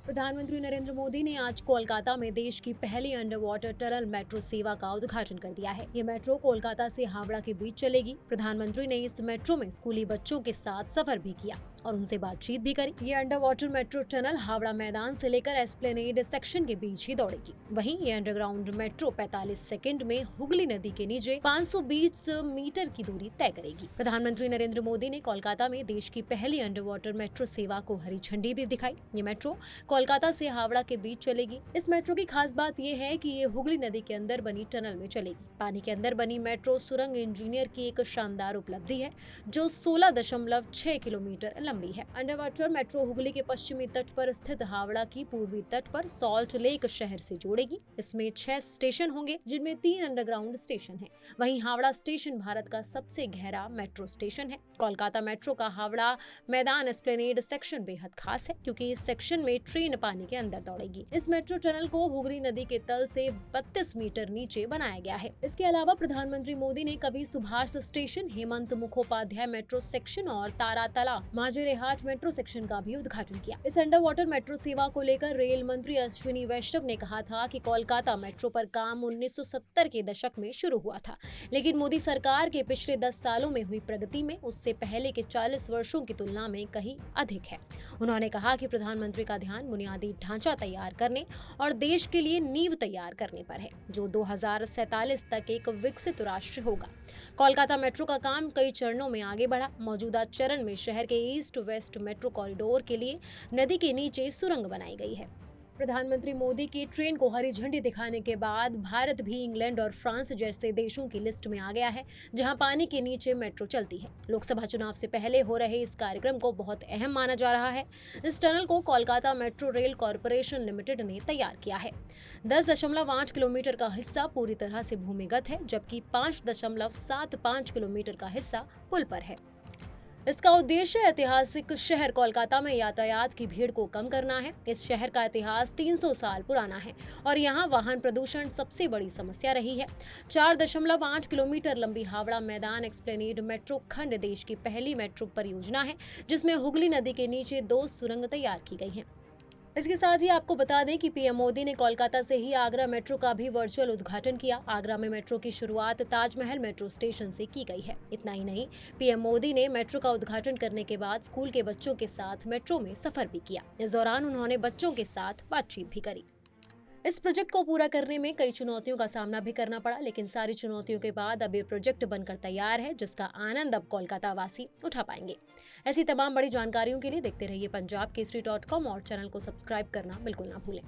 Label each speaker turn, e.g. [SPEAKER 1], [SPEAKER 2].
[SPEAKER 1] प्रधानमंत्री नरेंद्र मोदी ने आज कोलकाता में देश की पहली अंडर वाटर टनल मेट्रो सेवा का उद्घाटन कर दिया है। ये मेट्रो कोलकाता से हावड़ा के बीच चलेगी। प्रधानमंत्री ने इस मेट्रो में स्कूली बच्चों के साथ सफर भी किया और उनसे बातचीत भी करी। ये under water metro tunnel Howrah मैदान से लेकर एस्प्लेनेड सेक्शन के बीच ही दौड़ेगी। वहीं ये अंडरग्राउंड मेट्रो 45 सेकंड में हुगली नदी के नीचे 520 मीटर की दूरी तय करेगी। प्रधानमंत्री नरेंद्र मोदी ने कोलकाता में देश की पहली अंडर वाटर मेट्रो सेवा को हरी झंडी भी दिखाई। ये मेट्रो कोलकाता से हावड़ा के बीच चलेगी। इस मेट्रो की खास बात यह है कि ये हुगली नदी के अंदर बनी टनल में चलेगी। पानी के अंदर बनी मेट्रो सुरंग इंजीनियर की एक शानदार उपलब्धि है जो 16.6 किलोमीटर लंबी है। अंडर वाटर मेट्रो हुगली के पश्चिमी तट पर स्थित हावड़ा की पूर्वी तट पर सॉल्ट लेक शहर से जोड़ेगी। इसमें 6 स्टेशन होंगे जिनमें 3 अंडरग्राउंड स्टेशन हैं। वहीं हावड़ा स्टेशन भारत का सबसे गहरा मेट्रो स्टेशन है। कोलकाता मेट्रो का हावड़ा मैदान एस्प्लेनेड सेक्शन बेहद खास है क्योंकि इस सेक्शन में ट्रेन पानी के अंदर दौड़ेगी। इस मेट्रो टनल को हुगली नदी के तल से 32 मीटर नीचे बनाया गया है। इसके अलावा प्रधानमंत्री मोदी ने कवि Subhash station, Hemant Mukhopadhyay metro section और तारातला माजरेहाट मेट्रो सेक्शन का भी उद्घाटन किया। इस अंडर वाटर मेट्रो सेवा को लेकर रेल मंत्री अश्विनी वैष्णव ने कहा था कि कोलकाता मेट्रो पर काम 1970 के दशक में शुरू हुआ था, लेकिन मोदी सरकार के पिछले 10 सालों में हुई प्रगति में उससे पहले के 40 वर्षों की तुलना में कहीं अधिक है। उन्होंने कहा कि प्रधानमंत्री का ध्यान बुनियादी ढांचा तैयार करने और देश के लिए नींव तैयार करने पर है, जो 2047 तक एक विकसित राष्ट्र होगा। कोलकाता मेट्रो का काम कई चरणों में आगे बढ़ा। मौजूदा चरण में शहर के ईस्ट वेस्ट मेट्रो कॉरिडोर के लिए नदी के नीचे सुरंग बनाई गई है। प्रधानमंत्री मोदी की ट्रेन को हरी झंडी दिखाने के बाद भारत भी इंग्लैंड और फ्रांस जैसे देशों की लिस्ट में आ गया है जहां पानी के नीचे मेट्रो चलती है। लोकसभा चुनाव से पहले हो रहे इस कार्यक्रम को बहुत अहम माना जा रहा है। इस टनल को Kolkata metro rail corporation limited ने तैयार किया है। 10.8 किलोमीटर का हिस्सा पूरी तरह से भूमिगत है, जबकि 5.75 किलोमीटर का हिस्सा पुल पर है। इसका उद्देश्य ऐतिहासिक शहर कोलकाता में यातायात की भीड़ को कम करना है। इस शहर का इतिहास 300 साल पुराना है और यहाँ वाहन प्रदूषण सबसे बड़ी समस्या रही है। 4.8 किलोमीटर लंबी हावड़ा मैदान एक्सप्लेनेड मेट्रो खंड देश की पहली मेट्रो परियोजना है जिसमें हुगली नदी के नीचे 2 सुरंग तैयार की गई हैं। इसके साथ ही आपको बता दें कि पीएम मोदी ने कोलकाता से ही आगरा मेट्रो का भी वर्चुअल उद्घाटन किया। आगरा में मेट्रो की शुरुआत ताजमहल मेट्रो स्टेशन से की गई है। इतना ही नहीं, पीएम मोदी ने मेट्रो का उद्घाटन करने के बाद स्कूल के बच्चों के साथ मेट्रो में सफर भी किया। इस दौरान उन्होंने बच्चों के साथ बातचीत भी करी। इस प्रोजेक्ट को पूरा करने में कई चुनौतियों का सामना भी करना पड़ा, लेकिन सारी चुनौतियों के बाद अब ये प्रोजेक्ट बनकर तैयार है जिसका आनंद अब कोलकाता वासी उठा पाएंगे। ऐसी तमाम बड़ी जानकारियों के लिए देखते रहिए punjabkesari.com और चैनल को सब्सक्राइब करना बिल्कुल ना भूलें।